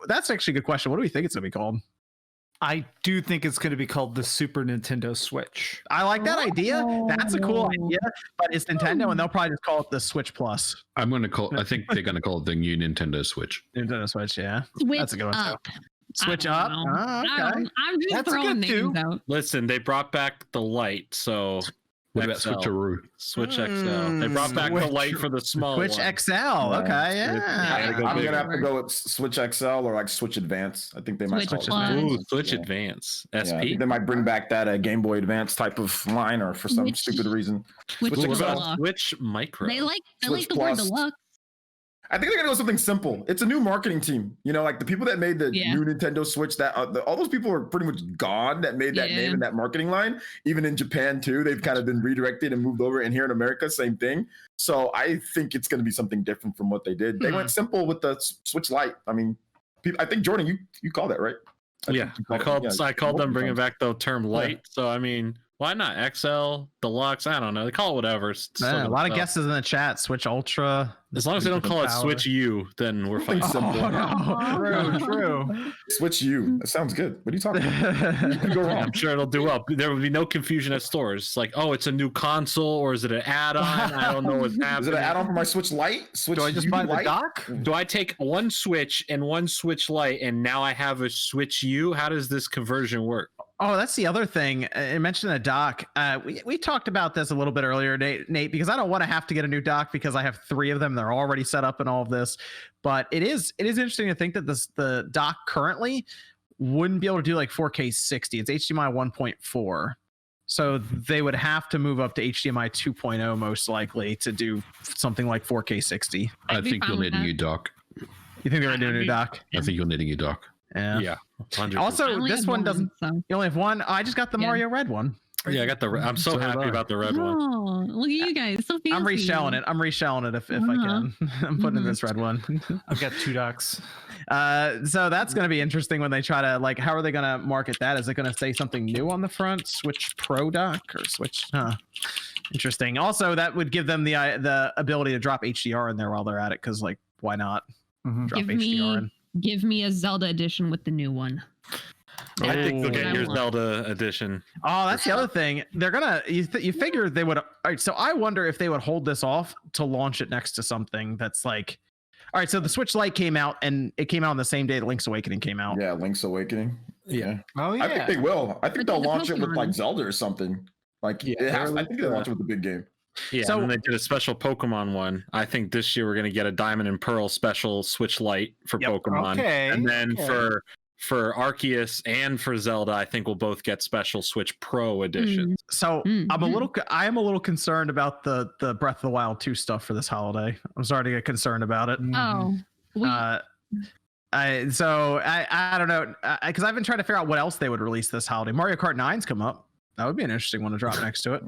that's actually a good question. What do we think it's gonna be called? I do think it's going to be called the Super Nintendo Switch. I like that idea. That's a cool idea, but it's Nintendo, and they'll probably just call it the Switch Plus. I think they're gonna call it the new Nintendo Switch. Nintendo Switch, yeah. Switch That's a good one up. too. Switch up. Oh, okay. I'm just throwing names out. Listen, they brought back the light, so What about XL. Switcheroo? Switch XL. They brought back the light for the small Switch one. XL. Okay, yeah. Go I'm bigger. gonna have to go with Switch XL or like Switch Advance. I think they might Switch call it Plus. Ooh, Advance. Switch Yeah. Advance. Yeah, I SP. think they might bring back that Game Boy Advance type of line, or for some Switch- stupid reason. Switch Switch What XL. about Deluxe. Switch Micro? They like Switch the word Plus. deluxe. I think they're gonna go something simple. It's a new marketing team. You know, like the people that made the Yeah. new Nintendo Switch. That all those people are pretty much gone. That made that Yeah. name and that marketing line. Even in Japan too, they've kind of been redirected and moved over. And here in America, same thing. So I think it's gonna be something different from what they did. They went simple with the Switch Lite. I mean, I think Jordan, you called that right? Yeah, I called them bringing back the term light. So I mean, why not XL, Deluxe? I don't know. They call it whatever. It's still Man, a good lot of stuff. guesses in the chat. Switch Ultra. As long as they don't call it Switch U, then we're fine. Something simple. True. Switch U. That sounds good. What are you talking about? You can go wrong. I'm sure it'll do well. There would be no confusion at stores. It's like, oh, it's a new console, or is it an add-on? I don't know what's happening. Is it an add-on for my Switch Lite? Switch Do I just U buy the Lite? dock? Do I take one Switch and one Switch Lite, and now I have a Switch U? How does this conversion work? Oh, that's the other thing. I mentioned a dock. We talked about this a little bit earlier, Nate, because I don't want to have to get a new dock because I have 3 of them. They're already set up and all of this. But it is interesting to think that the dock currently wouldn't be able to do like 4K 60. It's HDMI 1.4. So they would have to move up to HDMI 2.0 most likely to do something like 4K 60. I I'd be think fine you'll with need a that. new dock. You think they're going to do a new dock? I think you'll need a new dock. Yeah. 100%. I Also, only this have one doesn't. so. You only have one. Oh, I just got the Yeah. Mario Red one. Yeah, I got the. I'm so So happy did I. about the red one. Oh, look at you guys. So fancy. I'm reshelling it. I'm reshelling it if I can. I'm putting in this red one. I've got 2 docks. So that's going to be interesting when they try to like. How are they going to market that? Is it going to say something new on the front? Switch Pro dock or Switch? Interesting. Also, that would give them the ability to drop HDR in there while they're at it. Because like, why not drop HDR in? Give me a Zelda edition with the new one. I think they'll get I your want. Zelda edition. Oh, that's the other thing. They're gonna. You figure they would. All right. So I wonder if they would hold this off to launch it next to something that's like. All right. So the Switch Lite came out, and it came out on the same day that Link's Awakening came out. Yeah, Link's Awakening. Yeah. Oh yeah. I think they will. I think Or they'll the launch it with like Pokemon. Zelda or something. Like I think they'll launch it with the big game. Yeah, So- and then they did a special Pokemon one. I think this year we're gonna get a Diamond and Pearl special Switch Lite for Yep. Pokemon, Okay. and then okay. for Arceus and for Zelda, I think we'll both get special Switch Pro editions. So Mm, I mm. am a little concerned about the Breath of the Wild 2 stuff for this holiday. I'm starting to get concerned about it. Oh, we, I don't know because I've been trying to figure out what else they would release this holiday. Mario Kart 9's come up. That would be an interesting one to drop next to it.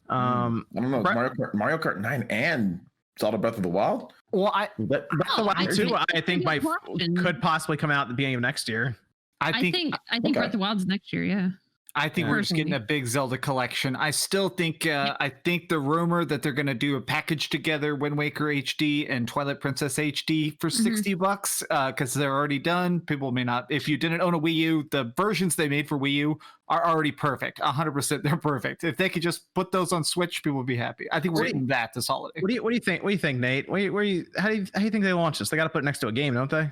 I don't know. Brett- Mario Kart 9 and Zelda Breath of the Wild. Well, Breath of the Oh, Wild I 2, think- I think good might question. could possibly come out at the beginning of next year. I think okay. Breath of the Wild's next year. Yeah. I think we're just getting a big Zelda collection. I still think I think the rumor that they're going to do a package together, Wind Waker HD and Twilight Princess HD for $60 because they're already done. People may not. If you didn't own a Wii U, the versions they made for Wii U are already perfect. 100%, they're perfect. If they could just put those on Switch, people would be happy. I think we're getting that this holiday. What do you think? What do you think, Nate? How do you think they launch this? They got to put it next to a game, don't they?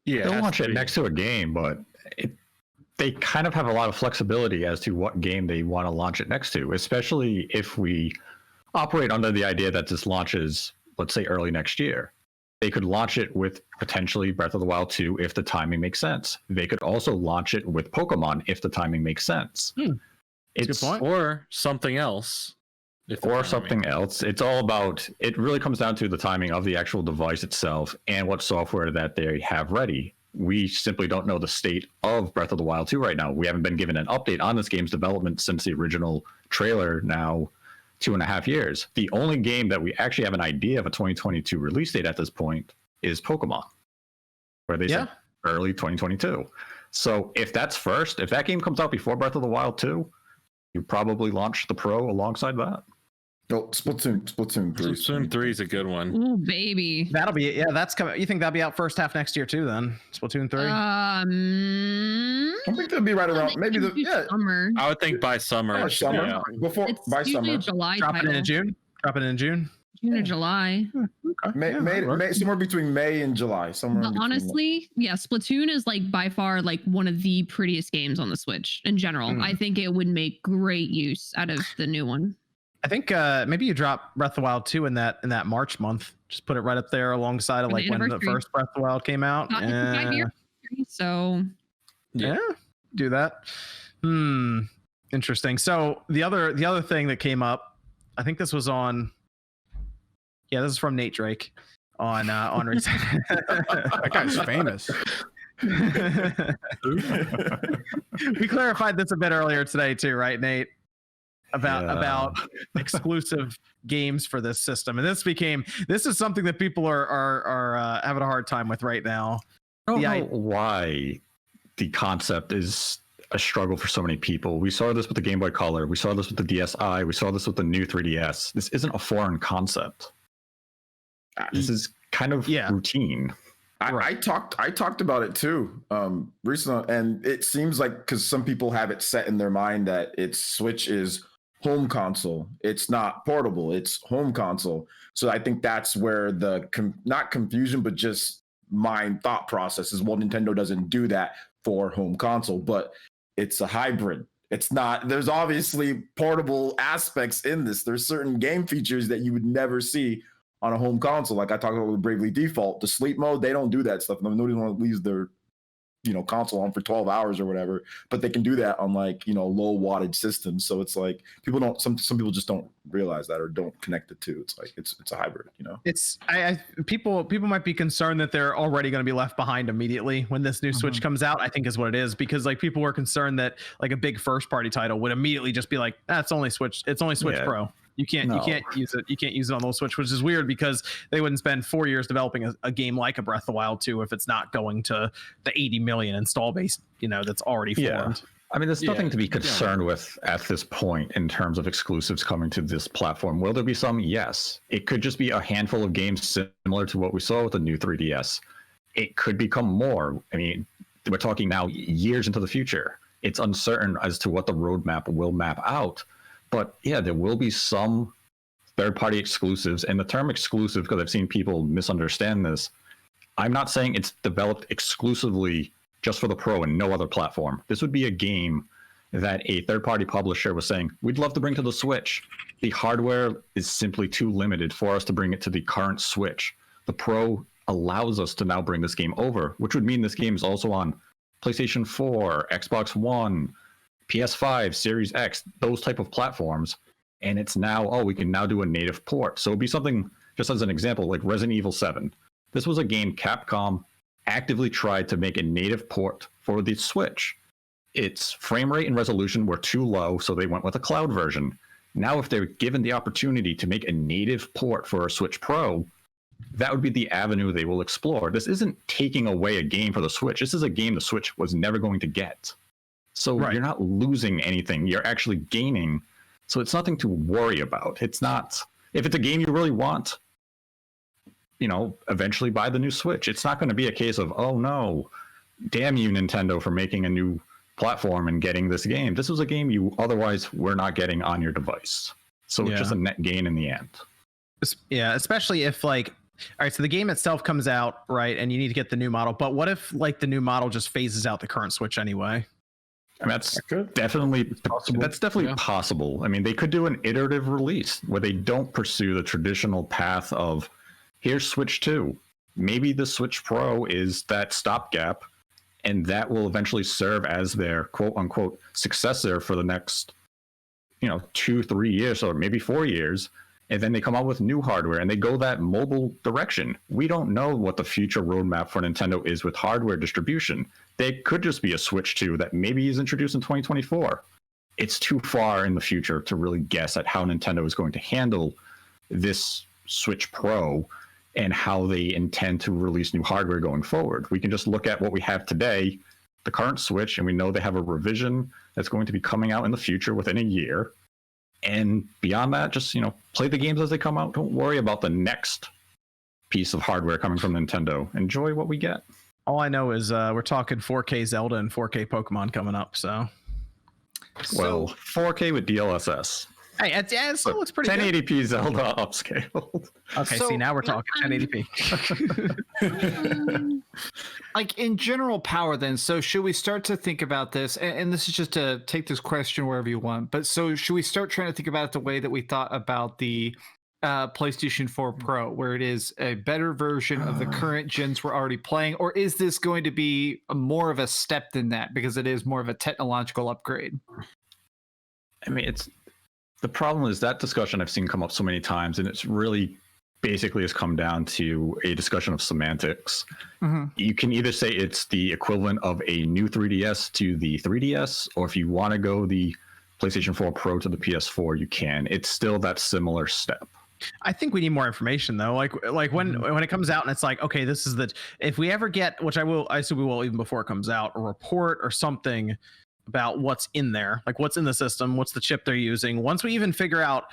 Yeah, They'll has launch to it be. next to a game, but they kind of have a lot of flexibility as to what game they want to launch it next to, especially if we operate under the idea that this launches, let's say, early next year. They could launch it with potentially Breath of the Wild 2 if the timing makes sense. They could also launch it with Pokemon if the timing makes sense. That's a good point. or something else. Or something else. It's all about, it really comes down to the timing of the actual device itself and what software that they have ready. We simply don't know the state of Breath of the Wild 2 right now. We haven't been given an update on this game's development since the original trailer now 2.5 years. The only game that we actually have an idea of a 2022 release date at this point is Pokemon, where they said early 2022. So if that's first, if that game comes out before Breath of the Wild 2, you probably launch the Pro alongside that. Oh, Splatoon 3. Splatoon 3 is a good one. Oh baby. That'll be that's coming. You think that'll be out first half next year too? Then Splatoon 3. I think they'll be right around maybe summer. I would think by summer. by summer Yeah. before It's by usually summer. a July Dropping title. it in June. Dropping it in June. June or July. Okay. May, somewhere between May and July. Somewhere. But in between. honestly, yeah, Splatoon is like by far like one of the prettiest games on the Switch in general. Mm. I think it would make great use out of the new one. I think maybe you drop Breath of the Wild 2 in that March month. Just put it right up there alongside of For like the when the anniversary. first Breath of the Wild came out. Not 5 years, so Yeah, do that. Interesting. So the other thing that came up, I think this was on. Yeah, this is from Nate Drake on That guy's famous. We clarified this a bit earlier today too, right, Nate? About exclusive games for this system, and this is something that people are having a hard time with right now. I don't know why the concept is a struggle for so many people. We saw this with the Game Boy Color. We saw this with the DSi. We saw this with the new 3DS. This isn't a foreign concept. This is kind of routine. I talked about it too recently, and it seems like because some people have it set in their mind that its Switch is home console. It's not portable. It's home console. So I think that's where the not confusion, but just my thought process is, well, Nintendo doesn't do that for home console, but it's a hybrid. It's not. There's obviously portable aspects in this. There's certain game features that you would never see on a home console. Like I talked about with Bravely Default, the sleep mode, they don't do that stuff. Nobody leaves their console on for 12 hours or whatever, but they can do that on like low wattage systems. So it's like some people just don't realize that or don't connect the two. It's like it's a hybrid. It's people might be concerned that they're already going to be left behind immediately when this new Switch comes out. I think is what it is, because like people were concerned that like a big first party title would immediately just be like, it's only Switch Pro. You can't use it. You can't use it on the Switch, which is weird because they wouldn't spend 4 years developing a game like a Breath of the Wild 2 if it's not going to the 80 million install base, that's already formed. I mean, there's nothing to be concerned with at this point in terms of exclusives coming to this platform. Will there be some? Yes. It could just be a handful of games similar to what we saw with the new 3DS. It could become more. I mean, we're talking now years into the future. It's uncertain as to what the roadmap will map out. But yeah, there will be some third-party exclusives. And the term exclusive, because I've seen people misunderstand this, I'm not saying it's developed exclusively just for the Pro and no other platform. This would be a game that a third-party publisher was saying, we'd love to bring to the Switch. The hardware is simply too limited for us to bring it to the current Switch. The Pro allows us to now bring this game over, which would mean this game is also on PlayStation 4, Xbox One, PS5, Series X, those type of platforms. And it's now, we can now do a native port. So it'd be something, just as an example, like Resident Evil 7. This was a game Capcom actively tried to make a native port for the Switch. Its frame rate and resolution were too low, so they went with a cloud version. Now, if they're given the opportunity to make a native port for a Switch Pro, that would be the avenue they will explore. This isn't taking away a game for the Switch. This is a game the Switch was never going to get. So you're not losing anything. You're actually gaining. So it's nothing to worry about. It's not, if it's a game you really want, eventually buy the new Switch. It's not going to be a case of, oh no, damn you, Nintendo, for making a new platform and getting this game. This was a game you otherwise were not getting on your device. So it's just a net gain in the end. Yeah, especially if all right, so the game itself comes out, right, and you need to get the new model. But what if the new model just phases out the current Switch anyway? I mean, that's definitely possible. That's definitely possible. I mean, they could do an iterative release where they don't pursue the traditional path of here's Switch 2. Maybe the Switch Pro is that stopgap, and that will eventually serve as their quote unquote successor for the next, 2-3 years or maybe 4 years. And then they come out with new hardware and they go that mobile direction. We don't know what the future roadmap for Nintendo is with hardware distribution. They could just be a Switch 2 that maybe is introduced in 2024. It's too far in the future to really guess at how Nintendo is going to handle this Switch Pro and how they intend to release new hardware going forward. We can just look at what we have today, the current Switch, and we know they have a revision that's going to be coming out in the future within a year. And beyond that, just play the games as they come out. Don't worry about the next piece of hardware coming from Nintendo. Enjoy what we get. All I know is we're talking 4K Zelda and 4K Pokemon coming up. So, well, 4K with DLSS. Hey, it still looks pretty 1080p good. Zelda upscaled. Okay, see, now we're talking 1080p. Like in general power then, so should we start to think about this, and this is just to take this question wherever you want, but so should we start trying to think about it the way that we thought about the PlayStation 4 Pro, where it is a better version of the current gens we're already playing, or is this going to be more of a step than that because it is more of a technological upgrade? I mean, the problem is that discussion I've seen come up so many times, and it's really basically has come down to a discussion of semantics. Mm-hmm. You can either say it's the equivalent of a new 3DS to the 3DS, or if you want to go the PlayStation 4 Pro to the PS4, you can. It's still that similar step. I think we need more information though. Like when it comes out and it's like, okay, this is if we ever get, which I assume we will even before it comes out, a report or something about what's in there, like what's in the system, what's the chip they're using. Once we even figure out,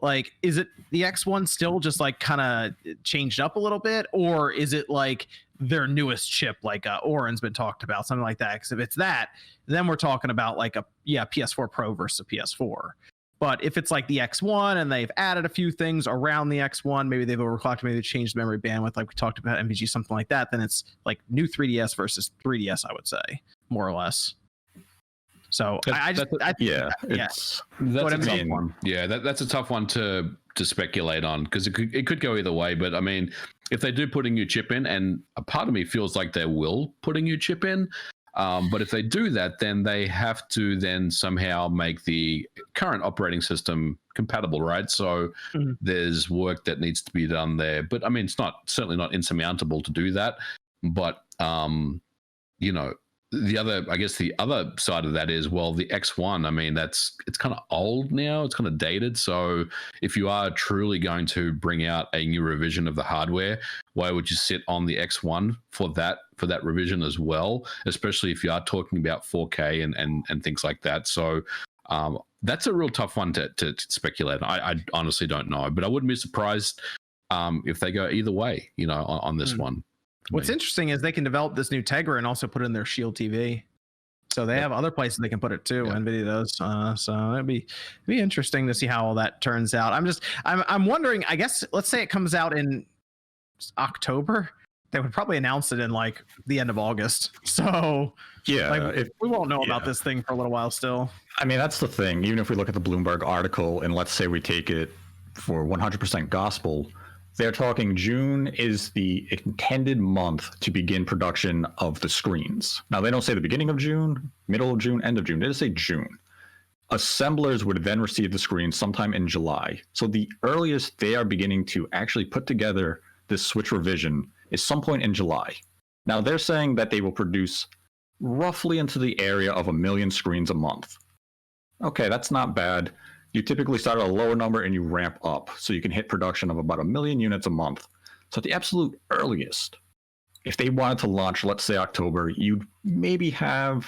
like, is it the X1 still just like kind of changed up a little bit, or is it like their newest chip, like Oren's been talked about, something like that? Because if it's that, then we're talking about like PS4 Pro versus a PS4. But if it's like the X1 and they've added a few things around the X1, maybe they've overclocked, maybe they changed the memory bandwidth, like we talked about MVG, something like that, then it's like new 3DS versus 3DS, I would say, more or less. So that's a tough one. Yeah, that's a tough one to speculate on, because it could go either way. But I mean, if they do put a new chip in, and a part of me feels like they will put a new chip in, but if they do that, then they have to then somehow make the current operating system compatible, right? So there's work that needs to be done there. But I mean, it's certainly not insurmountable to do that. But the other side of that is, well, the X1, I mean, it's kind of old now, it's kind of dated. So if you are truly going to bring out a new revision of the hardware, why would you sit on the X1 for that revision as well, especially if you are talking about 4K and things like that? So that's a real tough one to speculate. I honestly don't know, but I wouldn't be surprised if they go either way, on this one. What's interesting is they can develop this new Tegra and also put it in their Shield TV. So they have other places they can put it too. Yeah. NVIDIA does. So it'd be interesting to see how all that turns out. I'm wondering, I guess, let's say it comes out in October. They would probably announce it in like the end of August. So yeah, we won't know about this thing for a little while still. I mean, that's the thing. Even if we look at the Bloomberg article and let's say we take it for 100% gospel, they're talking June is the intended month to begin production of the screens. Now, they don't say the beginning of June, middle of June, end of June. They just say June. Assemblers would then receive the screens sometime in July. So the earliest they are beginning to actually put together this Switch revision is some point in July. Now, they're saying that they will produce roughly into the area of 1 million screens a month. Okay, that's not bad. You typically start at a lower number and you ramp up, so you can hit production of about 1 million units a month. So at the absolute earliest, if they wanted to launch, let's say October, you'd maybe have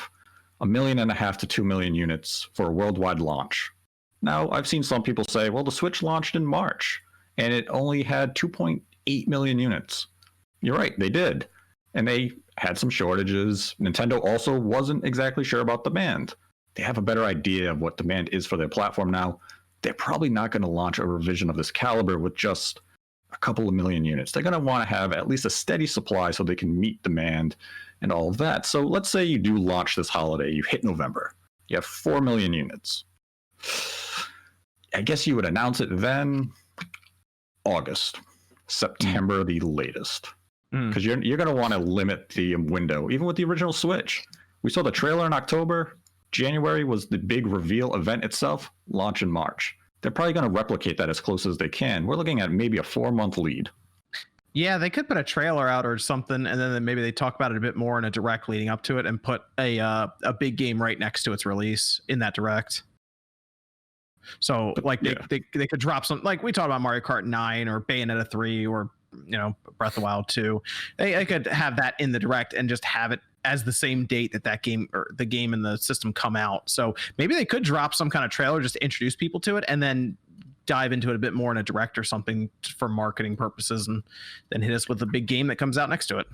1.5 million to 2 million units for a worldwide launch. Now, I've seen some people say, well, the Switch launched in March and it only had 2.8 million units. You're right, they did. And they had some shortages. Nintendo also wasn't exactly sure about demand. They have a better idea of what demand is for their platform now. They're probably not going to launch a revision of this caliber with just a couple of million units. They're going to want to have at least a steady supply so they can meet demand and all of that. So let's say you do launch this holiday. You hit November. You have 4 million units. I guess you would announce it then August, September, the latest. Because you're going to want to limit the window, even with the original Switch. We saw the trailer in October. January was the big reveal event itself, launch in March. They're probably going to replicate that as close as they can. We're looking at maybe a 4-month lead. Yeah, they could put a trailer out or something, and then maybe they talk about it a bit more in a direct leading up to it and put a big game right next to its release in that direct. So like they could drop some, like we talked about Mario Kart 9 or Bayonetta 3 or Breath of the Wild 2. They could have that in the direct and just have it as the same date that game or the game and the system come out. So maybe they could drop some kind of trailer just to introduce people to it, and then dive into it a bit more in a direct or something for marketing purposes, and then hit us with the big game that comes out next to it.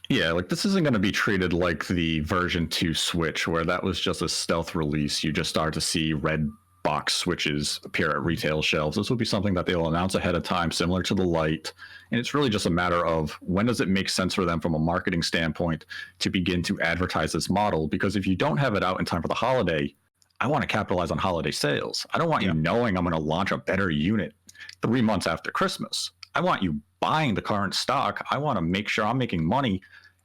Yeah, like this isn't going to be treated like the version 2 Switch, where that was just a stealth release. You just start to see red box Switches appear at retail shelves. This will be something that they'll announce ahead of time, similar to the Lite. And it's really just a matter of when does it make sense for them from a marketing standpoint to begin to advertise this model? Because if you don't have it out in time for the holiday, I want to capitalize on holiday sales. I don't want you knowing I'm going to launch a better unit 3 months after Christmas. I want you buying the current stock. I want to make sure I'm making money,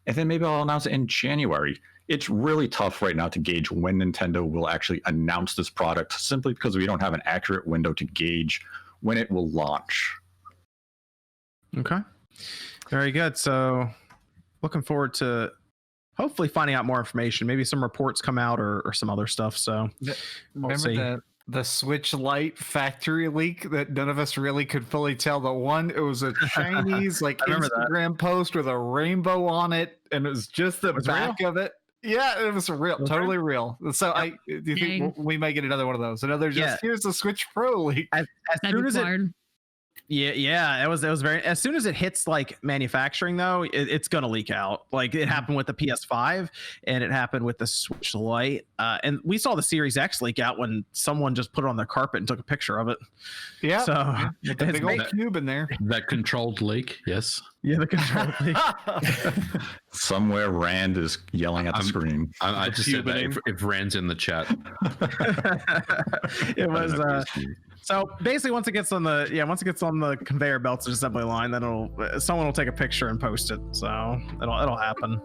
and then maybe I'll announce it in January. It's really tough right now to gauge when Nintendo will actually announce this product, simply because we don't have an accurate window to gauge when it will launch. Okay. Very good. So looking forward to hopefully finding out more information. Maybe some reports come out or some other stuff. So remember the Switch Lite factory leak that none of us really could fully tell. The one, it was a Chinese like Instagram post with a rainbow on it, and it was just the back of it. Yeah, it was real, totally real. So do you think we might get another one of those? Another here's the Switch Pro leak. As soon as it was very, as soon as it hits like manufacturing though, it's gonna leak out. Like it happened with the PS5 and it happened with the Switch Lite, and we saw the Series X leak out when someone just put it on their carpet and took a picture of it. Yeah, so the big old cube in there. That controlled leak, yes. Yeah, the controlled leak. Somewhere Rand is yelling at the screen. I just said that if Rand's in the chat. It was so basically once it gets on the conveyor belts and assembly line, then someone will take a picture and post it. So it'll happen.